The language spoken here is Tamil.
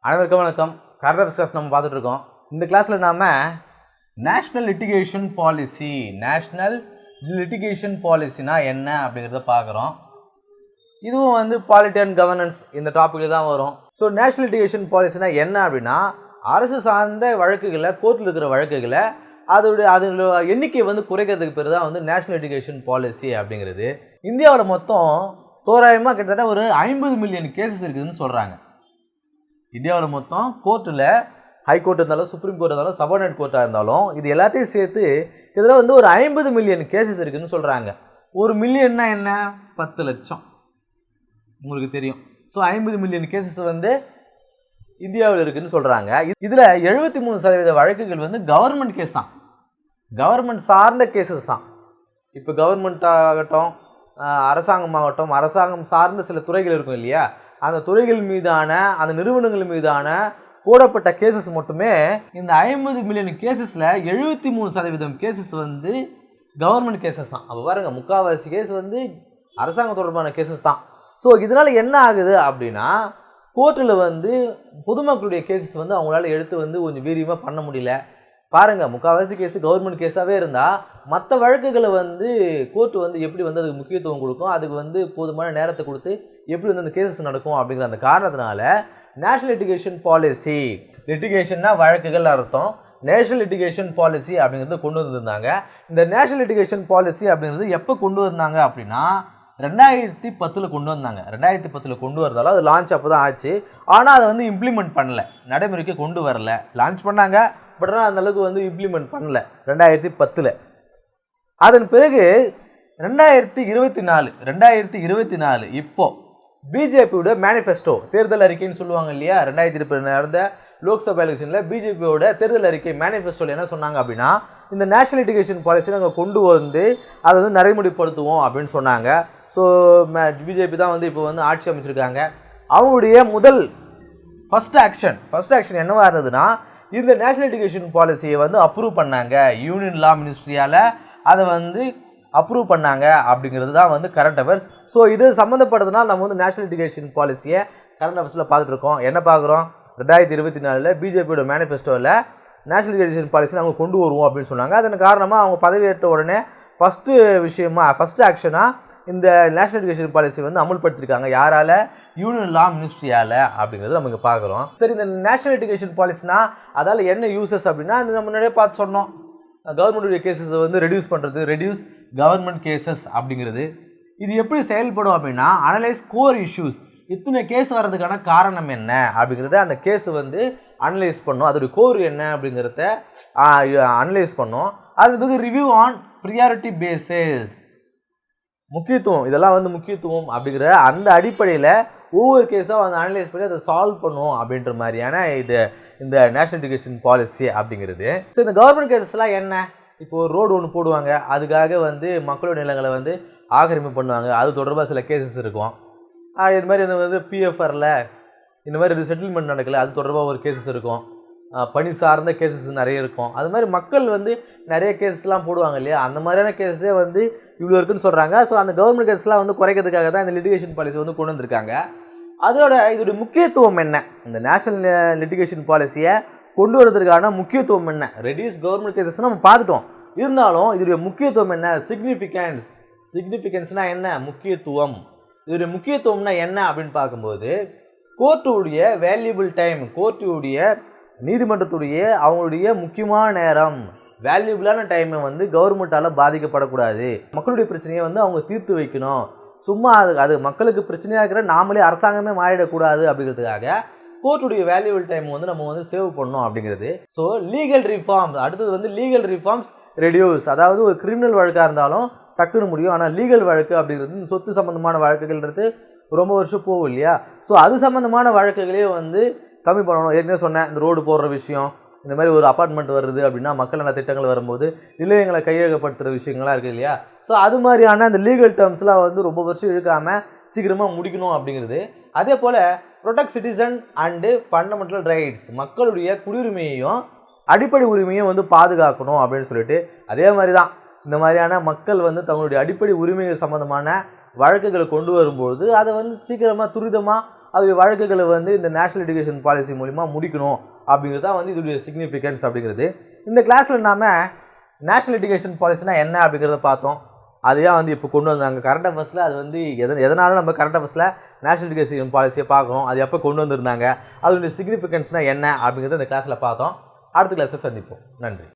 அனைவருக்கும் வணக்கம். கரண்ட் அஃபேர்ஸ் நம்ம பார்த்துட்டு இருக்கோம். இந்த கிளாஸில் நாம் நேஷ்னல் லிட்டிகேஷன் பாலிசினா என்ன அப்படிங்கிறத பார்க்குறோம். இதுவும் பாலிட்டி அண்ட் கவர்னன்ஸ் இந்த டாப்பிக்கில் தான் வரும். ஸோ நேஷ்னல் லிட்டிகேஷன் பாலிசினா என்ன அப்படின்னா, அரசு சார்ந்த வழக்குகளை, கோர்ட்டில் இருக்கிற வழக்குகளை அதோட எண்ணிக்கை குறைக்கிறதுக்கு பேர் தான் நேஷ்னல் லிட்டிகேஷன் பாலிசி அப்படிங்கிறது. இந்தியாவில் மொத்தம் தோராயமாக கிட்டத்தட்ட ஒரு 50 மில்லியன் கேசஸ் இருக்குதுன்னு சொல்கிறாங்க. இந்தியாவில் மொத்தம் கோர்ட்டில் ஹைகோர்ட் இருந்தாலும், சுப்ரீம் கோர்ட் இருந்தாலும், சபார்டினேட் கோர்ட்டாக இருந்தாலும், இது எல்லாத்தையும் சேர்த்து இதில் ஒரு 50 மில்லியன் கேசஸ் இருக்குதுன்னு சொல்கிறாங்க. ஒரு மில்லியன்னா என்ன? 10 லட்சம், உங்களுக்கு தெரியும். ஸோ 50 மில்லியன் கேசஸ் இந்தியாவில் இருக்குதுன்னு சொல்கிறாங்க. இதில் 73% வழக்குகள் கவர்மெண்ட் கேஸ் தான், கவர்மெண்ட் சார்ந்த கேசஸ் தான். இப்போ கவர்மெண்ட் ஆகட்டும், அரசாங்கமாகட்டும், அரசாங்கம் சார்ந்த சில துறைகள் இருக்கும் இல்லையா, அந்த துறைகள் மீதான, அந்த நிறுவனங்கள் மீதான போடப்பட்ட கேசஸ் மட்டுமே இந்த 50 மில்லியன் கேசஸில் 73% கேசஸ் கவர்மெண்ட் கேசஸ் தான். அப்போ பாருங்கள், முக்கால்வாசி கேஸ் அரசாங்கம் தொடர்பான கேசஸ் தான். ஸோ இதனால் என்ன ஆகுது அப்படின்னா, கோர்ட்டில் பொதுமக்களுடைய கேசஸ் அவங்களால எடுத்து கொஞ்சம் வீரியமாக பண்ண முடியல. பாருங்கள், முக்கால்வாசி கேஸ் கவர்மெண்ட் கேஸாகவே இருந்தால் மற்ற வழக்குகளை கோர்ட்டு எப்படி அதுக்கு முக்கியத்துவம் கொடுக்கும், அதுக்கு போதுமான நேரத்தை கொடுத்து எப்படி அந்த கேசஸ் நடக்கும் அப்படிங்கிற அந்த காரணத்தினால நேஷனல் லிட்டிகேஷன் பாலிசி, லிட்டிகேஷன்னா வழக்குகள் அர்த்தம், நேஷனல் லிட்டிகேஷன் பாலிசி அப்படிங்கிறது கொண்டு வந்திருந்தாங்க. இந்த நேஷனல் லிட்டிகேஷன் பாலிசி அப்படிங்கிறது எப்போ கொண்டு வந்தாங்க அப்படின்னா 2010 கொண்டு வந்தாங்க. 2010 கொண்டு வரதால அது லான்ச் அப்போ தான் ஆச்சு. ஆனால் அதை இம்ப்ளிமெண்ட் பண்ணல, நடைமுறைக்கு கொண்டு வரல. லான்ச் பண்ணாங்க, பட் ஆனால் அந்தளவுக்கு இம்ப்ளிமெண்ட் பண்ணல 2010. அதன் பிறகு 2024 இப்போ பிஜேபியோட மேனிஃபெஸ்டோ, தேர்தல் அறிக்கைன்னு சொல்லுவாங்க இல்லையா, 2020 நடந்த லோக்சபா எலெக்ஷனில் பிஜேபியோட தேர்தல் அறிக்கை மேனிஃபெஸ்டோவில் என்ன சொன்னாங்க அப்படின்னா, இந்த நேஷனல் லிட்டிகேஷன் பாலிசி நாங்கள் கொண்டு அதை நடைமுறைப்படுத்துவோம் அப்படின்னு சொன்னாங்க. ஸோ பிஜேபி தான் இப்போ ஆட்சி அமைச்சிருக்காங்க. அவங்களுடைய ஃபர்ஸ்ட் ஆக்ஷன் என்னவா இருந்ததுன்னா, இந்த நேஷனல் லிட்டிகேஷன் பாலிசியை அப்ரூவ் பண்ணாங்க. யூனியன் லா மினிஸ்ட்ரியால் அதை அப்ரூவ் பண்ணாங்க அப்படிங்கிறது தான் கரண்ட் அஃபேர்ஸ். ஸோ இது சம்மந்தப்படுறதுனால நம்ம நேஷனல் லிட்டிகேஷன் பாலிசியை கரண்ட் அஃபேர்ஸில் பார்த்துட்டு இருக்கோம். என்ன பார்க்குறோம்? 2024 பிஜேபியோட மேனிஃபெஸ்டோவில் நேஷனல் லிட்டிகேஷன் பாலிசி நாங்கள் கொண்டு வருவோம் அப்படின்னு சொன்னாங்க. அதன் காரணமாக அவங்க பதவியேற்ற உடனே ஃபஸ்ட்டு ஆக்ஷனாக இந்த நேஷனல் லிட்டிகேஷன் பாலிசி அமல்படுத்திருக்காங்க. யாரால? யூனியன் லா மினிஸ்ட்ரியால் அப்படிங்கிறது நம்ம இங்கே பார்க்குறோம். சரி, இந்த நேஷனல் லிட்டிகேஷன் பாலிசினா அதால் என்ன யூசஸ் அப்படின்னா, நம்ம முன்னாடியே பார்த்து சொன்னோம், கவர்மெண்ட்டுடைய கேசஸை ரெடியூஸ் பண்ணுறது, ரெடியூஸ் கவர்மெண்ட் கேசஸ் அப்படிங்கிறது. இது எப்படி செயல்படும் அப்படின்னா, அனலைஸ் கோர் இஷ்யூஸ், இத்தனை கேஸ் வர்றதுக்கான காரணம் என்ன அப்படிங்கிறத அந்த கேஸ் அனலைஸ் பண்ணும், அதோடைய கோர் என்ன அப்படிங்கிறத அனலைஸ் பண்ணும். அது ரிவ்யூ ஆன் ப்ரியாரிட்டி பேசிஸ், முக்கியத்துவம், இதெல்லாம் முக்கியத்துவம் அப்படிங்கிற அந்த அடிப்படையில் ஒவ்வொரு கேஸாக அனலைஸ் பண்ணி அதை சால்வ் பண்ணும் அப்படின்ற மாதிரியான இந்த நேஷனல் லிட்டிகேஷன் பாலிசி அப்படிங்கிறது. ஸோ இந்த கவர்மெண்ட் கேசஸ்லாம் என்ன? இப்போது ரோடு ஒன்று போடுவாங்க, அதுக்காக மக்களோட நிலங்களை ஆக்கிரமிப்பு பண்ணுவாங்க, அது தொடர்பாக சில கேசஸ் இருக்கும். இது மாதிரி பிஎஃப்ஆரில் இந்த மாதிரி செட்டில்மெண்ட் நடக்கலை, அது தொடர்பாக ஒரு கேசஸ் இருக்கும். பணி சார்ந்த கேசஸ் நிறைய இருக்கும். அது மாதிரி மக்கள் நிறைய கேசஸ்லாம் போடுவாங்க இல்லையா, அந்த மாதிரியான கேஸே இவ்வளோ இருக்குன்னு சொல்கிறாங்க. ஸோ அந்த கவர்மெண்ட் கேஸ்லாம் குறைக்கிறதுக்காக தான் இந்த லிட்டிகேஷன் பாலிசி கொண்டு வந்திருக்காங்க. இதோடைய முக்கியத்துவம் என்ன? இந்த நேஷனல் லிட்டிகேஷன் பாலிசியை கொண்டு வரதுக்கான முக்கியத்துவம் என்ன? ரெடியூஸ் கவர்மெண்ட் கேசஸ் நம்ம பார்த்துட்டோம். இருந்தாலும் இதோடைய முக்கியத்துவம் என்ன? சிக்னிஃபிகன்ஸ்னா என்ன? முக்கியத்துவம். இதோடைய முக்கியத்துவம்னா என்ன அப்படின்னு பார்க்கும்போது, கோர்ட்டுடைய வேல்யூபிள் டைம், கோர்ட்டுடைய நீதிமன்றத்துடைய அவங்களுடைய முக்கியமான நேரம், வேல்யூபிளான டைமை கவர்மெண்ட்டால் பாதிக்கப்படக்கூடாது. மக்களுடைய பிரச்சனையை அவங்க தீர்த்து வைக்கணும். சும்மா அது மக்களுக்கு பிரச்சனையாக இருக்கிற நாமளே அரசாங்கமே மாறிடக்கூடாது அப்படிங்கிறதுக்காக கோர்ட்டுடைய வேல்யூபிள் டைம் நம்ம சேவ் பண்ணணும் அப்படிங்கிறது. ஸோ லீகல் ரிஃபார்ம்ஸ், அடுத்தது லீகல் ரிஃபார்ம்ஸ் ரெடியூஸ், அதாவது ஒரு கிரிமினல் வழக்காக இருந்தாலும் டக்குன்னு முடியும். ஆனால் லீகல் வழக்கு அப்படிங்கிறது சொத்து சம்மந்தமான வழக்குகள்ன்றது ரொம்ப வருஷம் போகும் இல்லையா. ஸோ அது சம்மந்தமான வழக்குகளே கம்மி பண்ணணும். ஏற்கனவே சொன்னேன், இந்த ரோடு போடுற விஷயம், இந்த மாதிரி ஒரு அப்பார்ட்மெண்ட் வருது அப்படின்னா மக்கள் நல திட்டங்கள் வரும்போது நிலையங்களை கையகப்படுத்துகிற விஷயங்கள்லாம் இருக்குது இல்லையா. ஸோ அது மாதிரியான அந்த லீகல் டேர்ம்ஸ்லாம் ரொம்ப வருஷம் இழுக்காமல் சீக்கிரமாக முடிக்கணும் அப்படிங்கிறது. அதே போல் protect citizen and fundamental rights, மக்களுடைய குடியுரிமையையும் அடிப்படை உரிமையும் பாதுகாக்கணும் அப்படின்னு சொல்லிட்டு, அதே மாதிரி தான் இந்த மாதிரியான மக்கள் தங்களுடைய அடிப்படை உரிமைகள் சம்மந்தமான வழக்குகளை கொண்டு வரும்போது அதை சீக்கிரமாக துரிதமாக அது வழக்குகளை வந்து இந்த நேஷனல் எஜுகேஷன் பாலிசி மூலிமா முடிக்கணும் அப்படிங்கிறது தான் வந்து இதோடைய சிக்னிஃபிகன்ஸ் அப்படிங்கிறது. இந்த கிளாஸில் நாம் நேஷனல் எஜுகேஷன் பாலிசினா என்ன அப்படிங்கிறத பார்த்தோம். அதையா வந்து இப்போ கொண்டு வந்தாங்க கரண்ட் அஃபேர்ஸில். அது வந்து எதனால நம்ம கரண்ட் அஃபேர்ஸில் நேஷனல் எஜுகேஷன் பாலிசியை பார்க்கணும், அது எப்போ கொண்டு வந்திருந்தாங்க, அதோடைய சிக்னிஃபிகன்ஸ்னால் என்ன அப்படிங்கிறத இந்த கிளாஸில் பார்த்தோம். அடுத்த கிளாஸை சந்திப்போம். நன்றி.